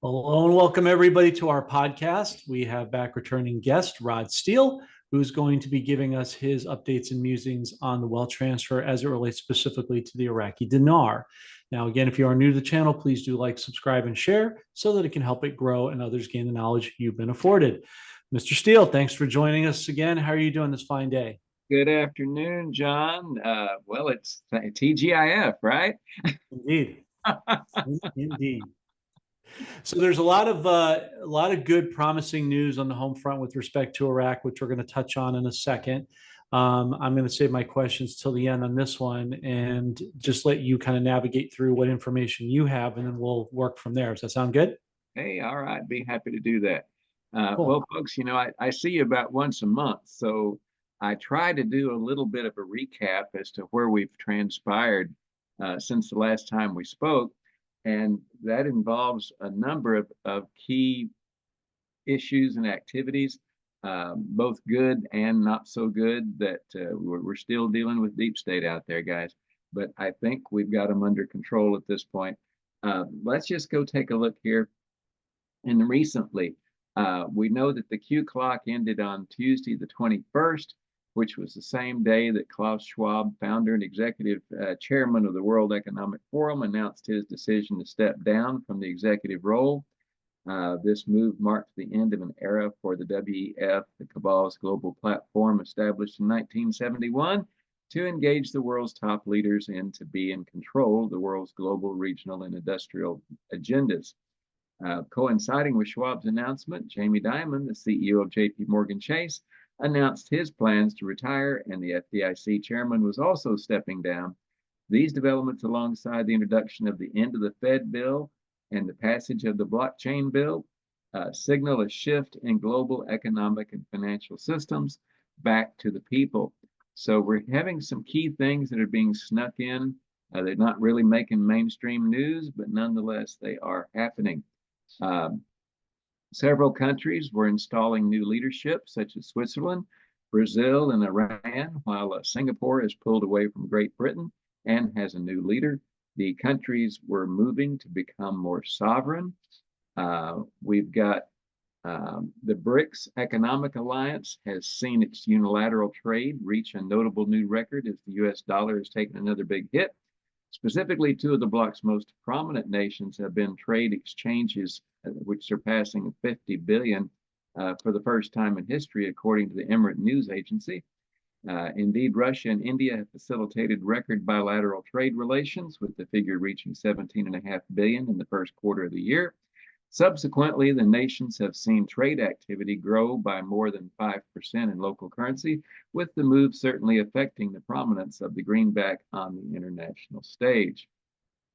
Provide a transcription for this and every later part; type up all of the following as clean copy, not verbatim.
Hello and welcome everybody to our podcast. We have back returning guest Rod Steele, who's going to be giving us his updates and musings on the wealth transfer as it relates specifically to the Iraqi dinar. Now, again, if you are new to the channel, please do like, subscribe, and share so that it can help it grow and others gain the knowledge you've been afforded. Mr. Steele, thanks for joining us again. How are you doing this fine day? Good afternoon, John. Well, it's TGIF, right? Indeed. Indeed. So there's a lot of good, promising news on the home front with respect to Iraq, which we're going to touch on in a second. I'm going to save my questions till the end on this one and just let you kind of navigate through what information you have, and then we'll work from there. Does that sound good? Hey, all right, be happy to do that. Cool. Well, folks, I see you about once a month, so I try to do a little bit of a recap as to where we've transpired since the last time we spoke, and that involves a number of key issues and activities, both good and not so good, that we're still dealing with deep state out there, guys. But I think we've got them under control at this point. Let's just go take a look here. And recently, we know that the Q clock ended on Tuesday, the 21st, which was the same day that Klaus Schwab, founder and executive chairman of the World Economic Forum, announced his decision to step down from the executive role. This move marked the end of an era for the WEF, the cabal's global platform established in 1971 to engage the world's top leaders and to be in control of the world's global, regional, and industrial agendas. Coinciding with Schwab's announcement, Jamie Dimon, the CEO of JP Morgan Chase, announced his plans to retire, and the FDIC chairman was also stepping down. These developments, alongside the introduction of the end of the Fed bill and the passage of the blockchain bill, signal a shift in global economic and financial systems back to the people. So we're having some key things that are being snuck in. They're not really making mainstream news, but nonetheless, they are happening. Um, Several countries were installing new leadership, such as Switzerland, Brazil, and Iran, while Singapore has pulled away from Great Britain and has a new leader. The countries were moving to become more sovereign. We've got the BRICS Economic Alliance has seen its unilateral trade reach a notable new record as the US dollar has taken another big hit. Specifically, two of the bloc's most prominent nations have been trade exchanges, which surpassing 50 billion for the first time in history, according to the Emirate News Agency. Indeed, Russia and India have facilitated record bilateral trade relations, with the figure reaching 17.5 billion in the first quarter of the year. Subsequently, the nations have seen trade activity grow by more than 5% in local currency, with the move certainly affecting the prominence of the greenback on the international stage.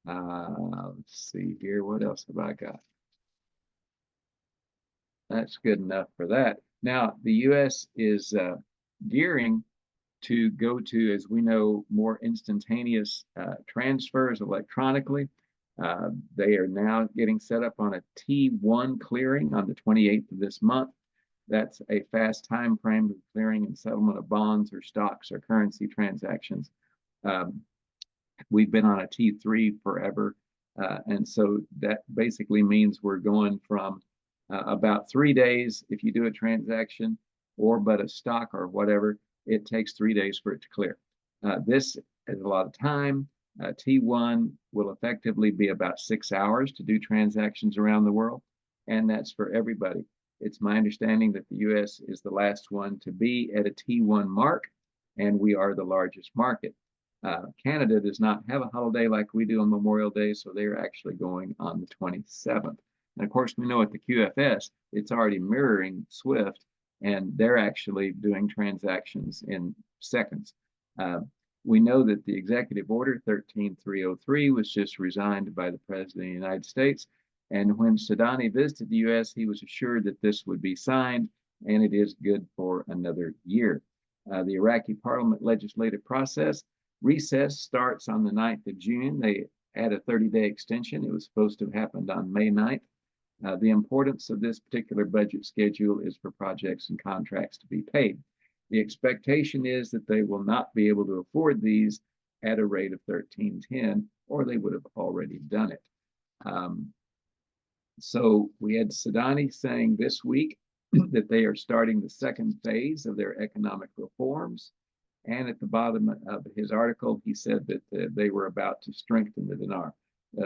Let's see here. What else have I got? That's good enough for that. Now, the U.S. is gearing to go to, as we know, more instantaneous transfers electronically. They are now getting set up on a T1 clearing on the 28th of this month. That's a fast time frame of clearing and settlement of bonds or stocks or currency transactions. Um, we've been on a T3 forever. And so that basically means we're going from about 3 days if you do a transaction, or but a stock or whatever, it takes 3 days for it to clear. This is a lot of time. T1 will effectively be about 6 hours to do transactions around the world, and that's for everybody. It's my understanding that the US is the last one to be at a T1 mark, and we are the largest market. Canada does not have a holiday like we do on Memorial Day, so they're actually going on the 27th. And of course, we know at the QFS, it's already mirroring SWIFT, and they're actually doing transactions in seconds. We know that the executive order 13303 was just resigned by the President of the United States. And when Sadani visited the US, he was assured that this would be signed, and it is good for another year. The Iraqi parliament legislative process recess starts on the 9th of June. They had a 30-day extension. It was supposed to have happened on May 9th. The importance of this particular budget schedule is for projects and contracts to be paid. The expectation is that they will not be able to afford these at a rate of 1310, or they would have already done it. So we had Sadani saying this week that they are starting the second phase of their economic reforms. And at the bottom of his article, he said that they were about to strengthen the dinar.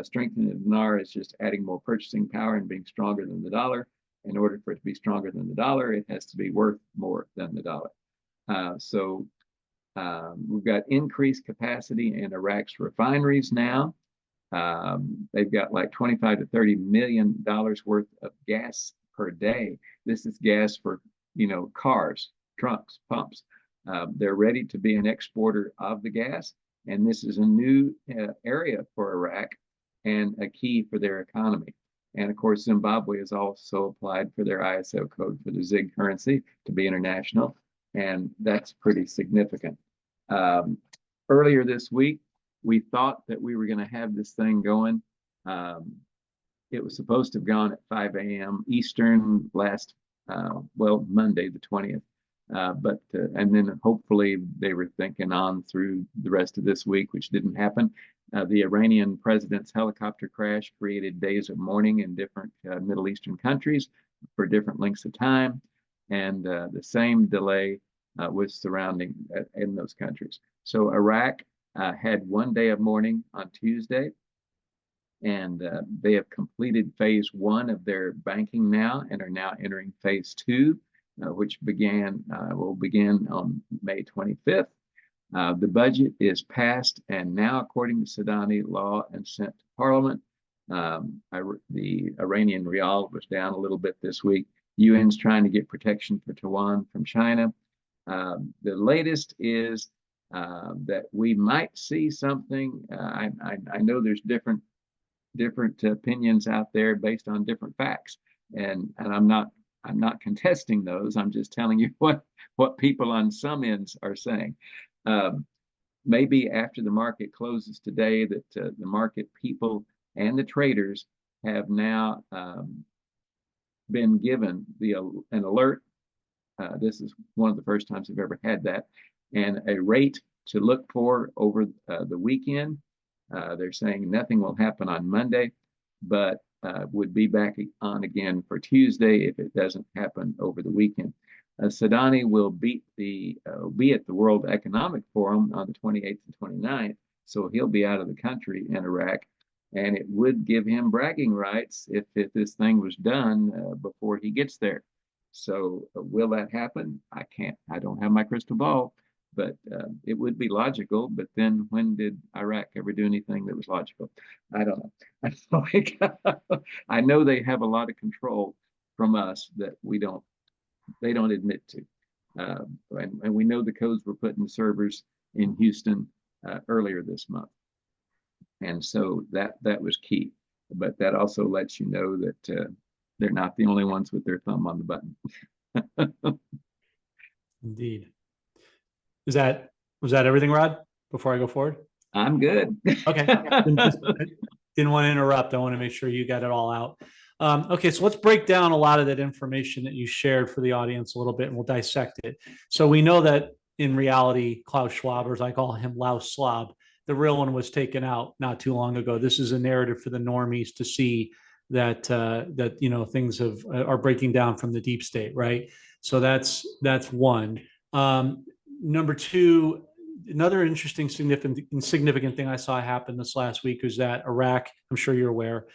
Strengthening the dinar is just adding more purchasing power and being stronger than the dollar. In order for it to be stronger than the dollar, it has to be worth more than the dollar. We've got increased capacity in Iraq's refineries now. They've got like 25 to $30 million worth of gas per day. This is gas for, cars, trucks, pumps. They're ready to be an exporter of the gas, and this is a new area for Iraq and a key for their economy. And of course, Zimbabwe has also applied for their ISO code for the ZIG currency to be international, and that's pretty significant. Earlier this week, we thought that we were going to have this thing going. It was supposed to have gone at 5 a.m. Eastern last, Monday, the 20th. And then hopefully they were thinking on through the rest of this week, which didn't happen. The Iranian president's helicopter crash created days of mourning in different Middle Eastern countries for different lengths of time. And the same delay was surrounding in those countries. So Iraq had 1 day of mourning on Tuesday, and they have completed phase one of their banking now and are now entering phase two, which will begin on May 25th. The budget is passed, and now, according to Sudani law, and sent to Parliament. The Iranian rial was down a little bit this week. UN's trying to get protection for Taiwan from China. The latest is that we might see something. I know there's different opinions out there based on different facts, and I'm not contesting those. I'm just telling you what people on some ends are saying. Maybe after the market closes today, that the market people and the traders have now been given an alert. This is one of the first times I've ever had that, and a rate to look for over the weekend. They're saying nothing will happen on Monday, but would be back on again for Tuesday if it doesn't happen over the weekend. Sadani will be at the World Economic Forum on the 28th and 29th, so he'll be out of the country in Iraq, and it would give him bragging rights if this thing was done before he gets there. So will that happen? I don't have my crystal ball, but it would be logical. But then when did Iraq ever do anything that was logical? I don't know. I know they have a lot of control from us that they don't admit to. And we know the codes were put in the servers in Houston earlier this month. And so that was key. But that also lets you know that they're not the only ones with their thumb on the button. Indeed. Was that everything, Rod, before I go forward? I'm good. Okay. Didn't want to interrupt. I want to make sure you got it all out. Okay, so let's break down a lot of that information that you shared for the audience a little bit, and we'll dissect it. So we know that in reality, Klaus Schwab, or as I call him, Laus Schwab, the real one was taken out not too long ago. This is a narrative for the normies to see that things are breaking down from the deep state, right? So that's one. Number two, another interesting significant thing I saw happen this last week was that Iraq, I'm sure you're aware,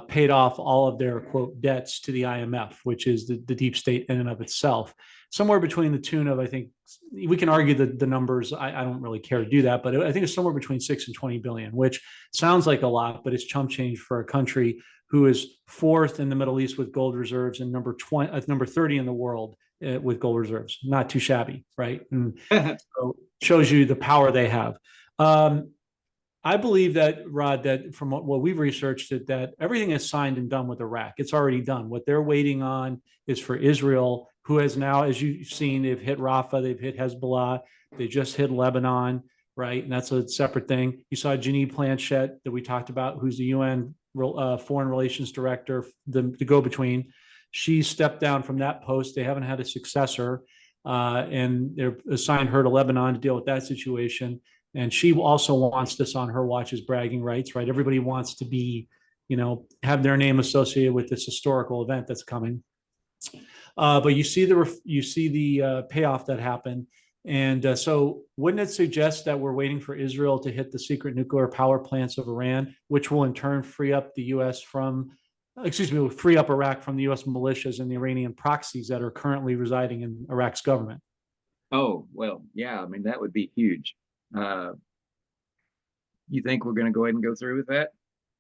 paid off all of their quote debts to the IMF, which is the deep state in and of itself. Somewhere between the tune of, I think we can argue the numbers. I don't really care to do that, but I think it's somewhere between 6 and 20 billion, which sounds like a lot, but it's chump change for a country who is fourth in the Middle East with gold reserves and number 30 in the world with gold reserves. Not too shabby, right? And so shows you the power they have. I believe that, Rod, that from what we've researched, that everything is signed and done with Iraq. It's already done. What they're waiting on is for Israel, who has now, as you've seen, they've hit Rafah, they've hit Hezbollah, they just hit Lebanon, right? And that's a separate thing. You saw Jeanine Planchet that we talked about, who's the UN Foreign Relations Director, the go-between. She stepped down from that post. They haven't had a successor, and they've assigned her to Lebanon to deal with that situation. And she also wants this on her watch as bragging rights, right? Everybody wants to be have their name associated with this historical event that's coming. But you see the payoff that happened. And so wouldn't it suggest that we're waiting for Israel to hit the secret nuclear power plants of Iran, which will in turn free up the U.S. from, excuse me, will free up Iraq from the U.S. militias and the Iranian proxies that are currently residing in Iraq's government? Oh, well, yeah, I mean, that would be huge. Uh, you think we're going to go ahead and go through with that?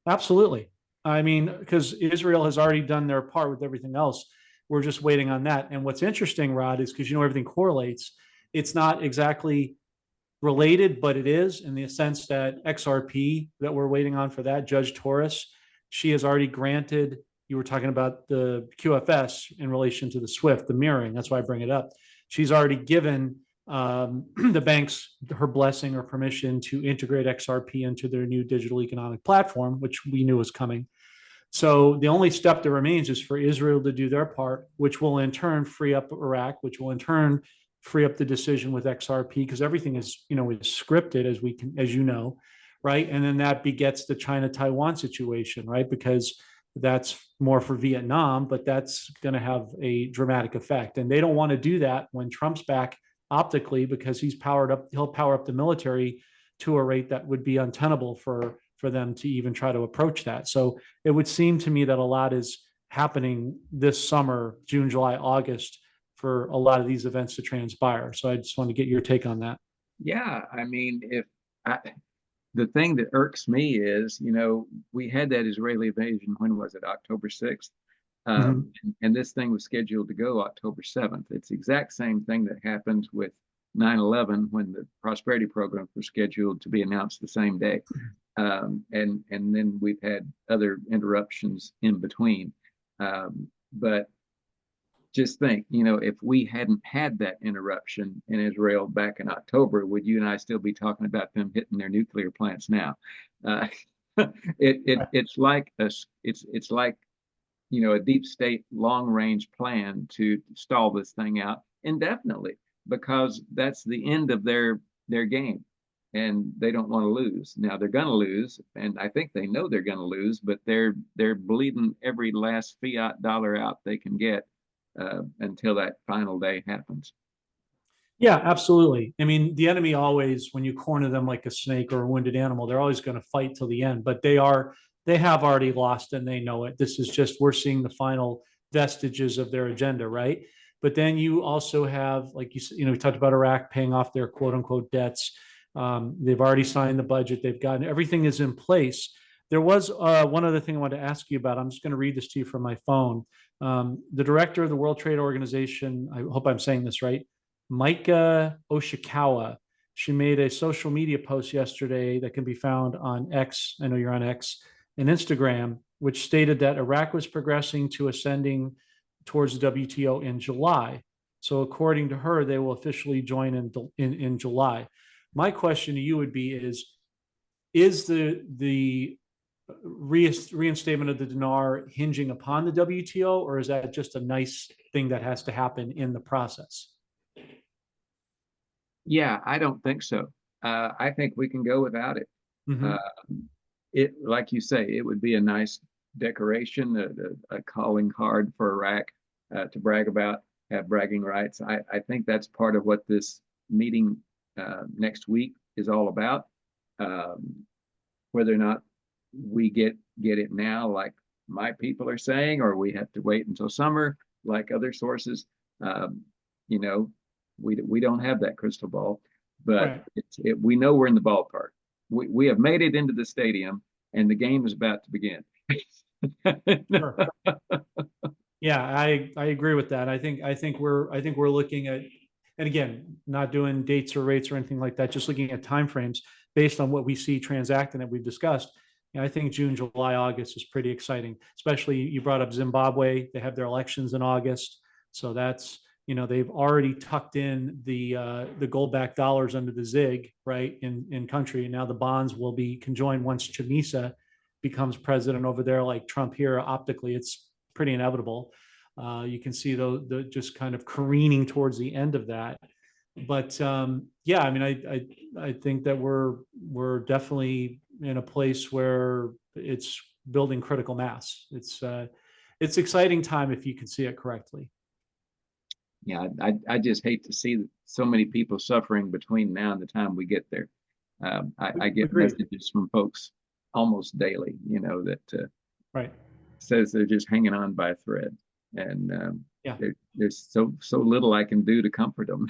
Absolutely. I mean, because Israel has already done their part with everything else. We're just waiting on that. And what's interesting, Rod, is because everything correlates. It's not exactly related, but it is in the sense that XRP that we're waiting on for that, Judge Torres, she has already granted, you were talking about the QFS in relation to the SWIFT, the mirroring. That's why I bring it up. She's already given the banks her blessing or permission to integrate XRP into their new digital economic platform, which we knew was coming. So the only step that remains is for Israel to do their part, which will in turn free up Iraq, which will in turn free up the decision with XRP, because everything is scripted, as you know, right? And then that begets the China-Taiwan situation, right? Because that's more for Vietnam, but that's going to have a dramatic effect. And they don't want to do that when Trump's back optically, because he'll power up the military to a rate that would be untenable for them to even try to approach that. So it would seem to me that a lot is happening this summer, June, July, August, for a lot of these events to transpire. So I just want to get your take on that. Yeah, I mean, if I, the thing that irks me is, we had that Israeli invasion. When was it? October 6th. Mm-hmm. And this thing was scheduled to go October 7th. It's the exact same thing that happened with 9/11 when the prosperity programs were scheduled to be announced the same day. And then we've had other interruptions in between. But just think, if we hadn't had that interruption in Israel back in October, would you and I still be talking about them hitting their nuclear plants now? Uh, it's like it's like a deep state long range plan to stall this thing out indefinitely, because that's the end of their game, and they don't want to lose. Now they're going to lose, and I think they know they're going to lose, but they're bleeding every last fiat dollar out they can get until that final day happens. Yeah, absolutely. I mean, the enemy always, when you corner them like a snake or a wounded animal, they're always going to fight till the end. But they have already lost, and they know it. This is just we're seeing the final vestiges of their agenda, right? But then you also have, like we talked about Iraq paying off their quote unquote debts. They've already signed the budget. They've gotten everything is in place. There was one other thing I wanted to ask you about. I'm just going to read this to you from my phone. The director of the World Trade Organization, I hope I'm saying this right, Micah Oshikawa. She made a social media post yesterday that can be found on X. I know you're on X and Instagram, which stated that Iraq was progressing to ascending towards the WTO in July. So according to her, they will officially join in July. My question to you would be: is the reinstatement of the dinar hinging upon the WTO, or is that just a nice thing that has to happen in the process? Yeah, I don't think so. I think we can go without it. Uh, Mm-hmm. it, like you say, it would be a nice decoration, a calling card for Iraq to brag about, have bragging rights. I think that's part of what this meeting next week is all about. Um, whether or not we get it now, like my people are saying, or we have to wait until summer, like other sources. Um, you know, we don't have that crystal ball, but Right. we know we're in the ballpark. We have made it into the stadium, and the game is about to begin. Sure. Yeah, I agree with that. I think we're looking at, and again, not doing dates or rates or anything like that, just looking at timeframes based on what we see transacting that we've discussed. I think June, July, August is pretty exciting. Especially you brought up Zimbabwe. They have their elections in August, so that's they've already tucked in the gold backed dollars under the zig right in country. And now the bonds will be conjoined once Chamisa becomes president over there, like Trump here. Optically, it's pretty inevitable. You can see the just kind of careening towards the end of that. But yeah, I mean, I think that we're definitely in a place where it's building critical mass. It's exciting time if you can see it correctly. Yeah, I just hate to see so many people suffering between now and the time we get there. I get Agreed. messages from folks almost daily, that Right. says they're just hanging on by a thread, and Yeah. there's so little I can do to comfort them.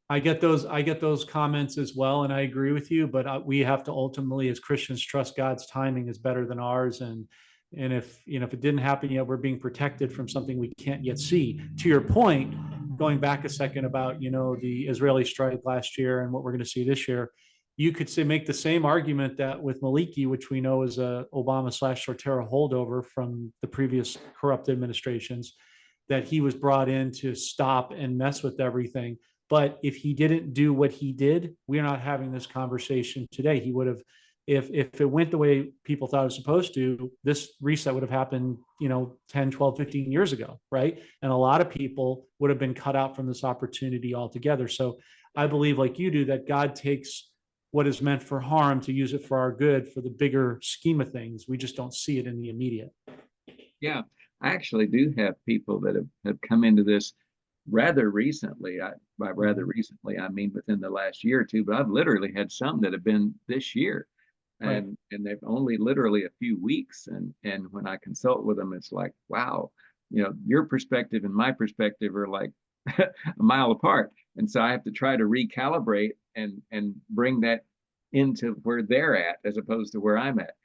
I get those comments as well, and I agree with you. But we have to ultimately, as Christians, trust God's timing is better than ours. And if if it didn't happen yet, we're being protected from something we can't yet see. To your point, going back a second about the Israeli strike last year and what we're going to see this year, you could say make the same argument that with Maliki, which we know is a Obama/Sortera holdover from the previous corrupt administrations, that he was brought in to stop and mess with everything. But if he didn't do what he did, we're not having this conversation today. He would have, if it went the way people thought it was supposed to, this reset would have happened, 10, 12, 15 years ago, right? And a lot of people would have been cut out from this opportunity altogether. So I believe, like you do, that God takes what is meant for harm to use it for our good for the bigger scheme of things. We just don't see it in the immediate. Yeah, I actually do have people that have come into this rather recently. By rather recently, I mean within the last year or two, but I've literally had some that have been this year, Right. and they've only literally a few weeks. And when I consult with them, it's like, wow, your perspective and my perspective are like a mile apart. And so I have to try to recalibrate and bring that into where they're at as opposed to where I'm at.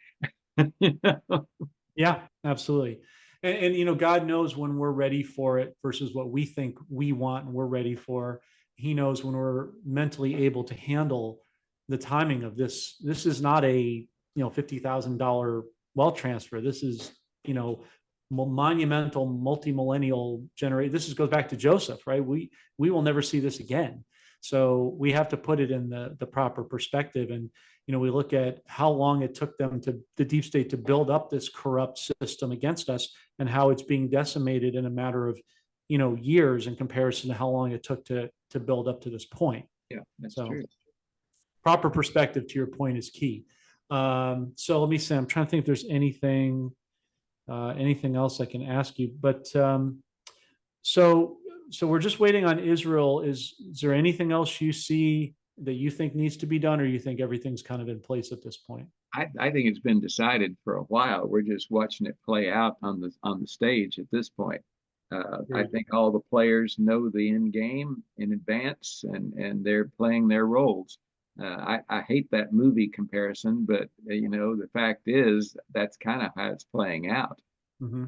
Yeah, absolutely. And God knows when we're ready for it versus what we think we want and we're ready for. He knows when we're mentally able to handle the timing of this. This is not a $50,000 wealth transfer. This is monumental, multi-millennial generate. This goes back to Joseph, right? We will never see this again. So we have to put it in the proper perspective. And we look at how long it took them to the deep state to build up this corrupt system against us, and how it's being decimated in a matter of years in comparison to how long it took to build up to this point. Yeah, that's So true. proper perspective to your point is key. So let me see. I'm trying to think if there's anything else I can ask you, but so we're just waiting on Israel. Is there anything else you see that you think needs to be done, or you think everything's kind of in place at this point? I think it's been decided for a while. We're just watching it play out on the stage at this point. I think all the players know the end game in advance, and they're playing their roles. I hate that movie comparison, but the fact is that's kind of how it's playing out. Mm-hmm.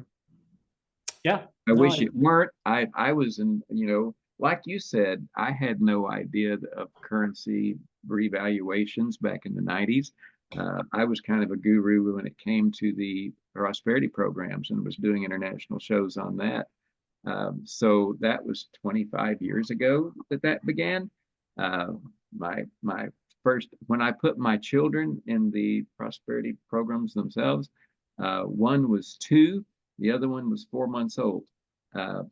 Yeah. I No. wish it weren't. I was in, like you said, I had no idea of currency revaluations back in the 90s. I was kind of a guru when it came to the prosperity programs and was doing international shows on that. So that was 25 years ago that began. Uh, my first, when I put my children in the prosperity programs themselves, one was 2, the other one was 4 months old.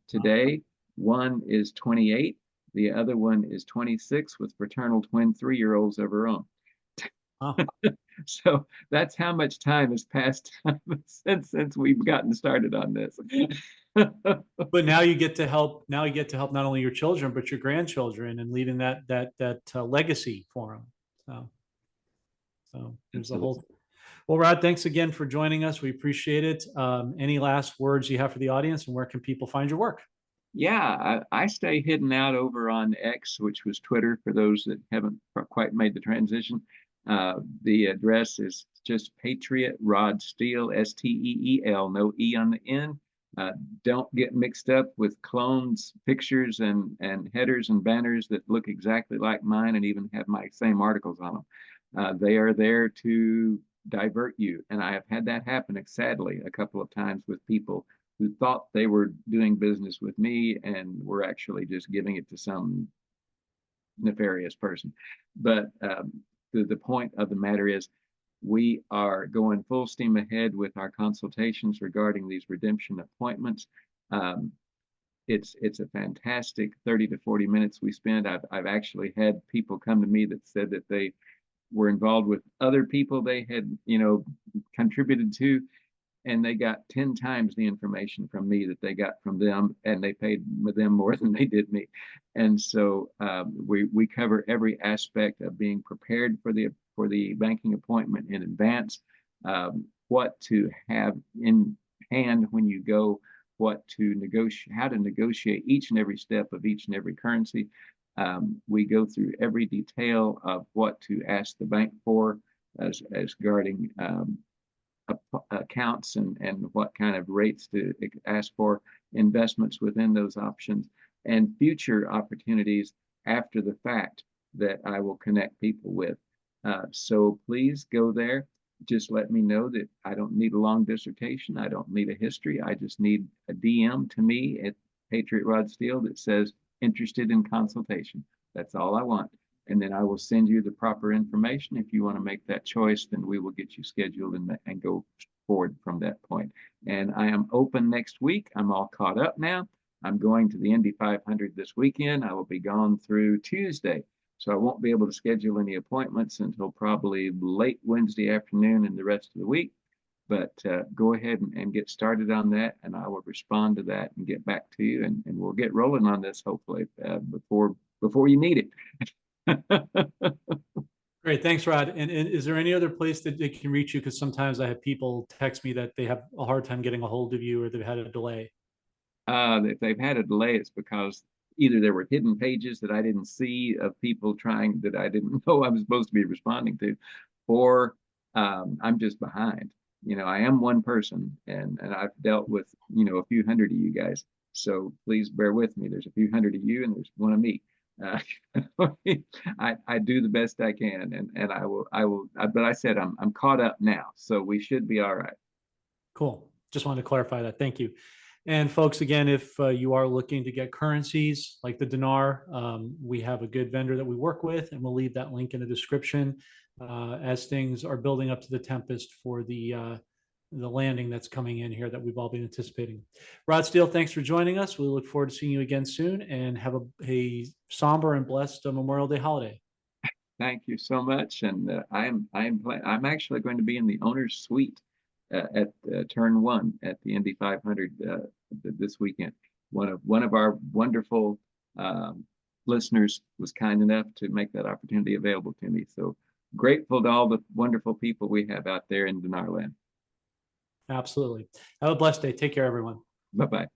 Today, one is 28, the other one is 26 with fraternal twin 3-year-olds of her own. Wow. So that's how much time has passed since we've gotten started on this. But now you get to help. Now you get to help not only your children but your grandchildren, and leaving that legacy for them. So there's a whole. Well, Rod, thanks again for joining us. We appreciate it. Any last words you have for the audience, and where can people find your work? Yeah, I stay hidden out over on X, which was Twitter for those that haven't quite made the transition. The address is just Patriot Rod Steel, Steel, no E on the end. Don't get mixed up with clones, pictures, and headers and banners that look exactly like mine and even have my same articles on them. They are there to divert you. And I have had that happen, sadly, a couple of times with people who thought they were doing business with me and were actually just giving it to some nefarious person. But the point of the matter is, we are going full steam ahead with our consultations regarding these redemption appointments. Um, it's a fantastic 30 to 40 minutes we spend. I've actually had people come to me that said that they were involved with other people they had, contributed to, and they got 10 times the information from me that they got from them, and they paid them more than they did me. And so we cover every aspect of being prepared for the banking appointment in advance, what to have in hand when you go, what to negotiate, how to negotiate each and every step of each and every currency. We go through every detail of what to ask the bank for as guarding accounts, and what kind of rates to ask for, investments within those options, and future opportunities after the fact that I will connect people with. So please go there. Just let me know that I don't need a long dissertation. I don't need a history. I just need a DM to me at Patriot Rod Steel that says interested in consultation. That's all I want. And then I will send you the proper information. If you want to make that choice, then we will get you scheduled and go forward from that point. And I am open next week. I'm all caught up now. I'm going to the Indy 500 this weekend. I will be gone through Tuesday. So I won't be able to schedule any appointments until probably late Wednesday afternoon and the rest of the week. But go ahead and get started on that, and I will respond to that and get back to you, and we'll get rolling on this hopefully before you need it. Great. Thanks, Rod. And is there any other place that they can reach you? Because sometimes I have people text me that they have a hard time getting a hold of you, or they've had a delay. If they've had a delay, it's because either there were hidden pages that I didn't see of people trying that I didn't know I was supposed to be responding to, or I'm just behind. I am one person, and I've dealt with, a few hundred of you guys. So please bear with me. There's a few hundred of you, and there's one of me. I do the best I can, and but I said I'm caught up now, so we should be all right. Cool. Just wanted to clarify that. Thank you. And folks, again, if you are looking to get currencies like the dinar, we have a good vendor that we work with, and we'll leave that link in the description as things are building up to the tempest for the landing that's coming in here that we've all been anticipating. Rod Steele, thanks for joining us. We look forward to seeing you again soon, and have a somber and blessed Memorial Day holiday. Thank you so much, and I'm actually going to be in the owner's suite at turn one at the Indy 500 this weekend. One of our wonderful listeners was kind enough to make that opportunity available to me. So grateful to all the wonderful people we have out there in Dinar land. Absolutely. Have a blessed day. Take care, everyone. Bye bye.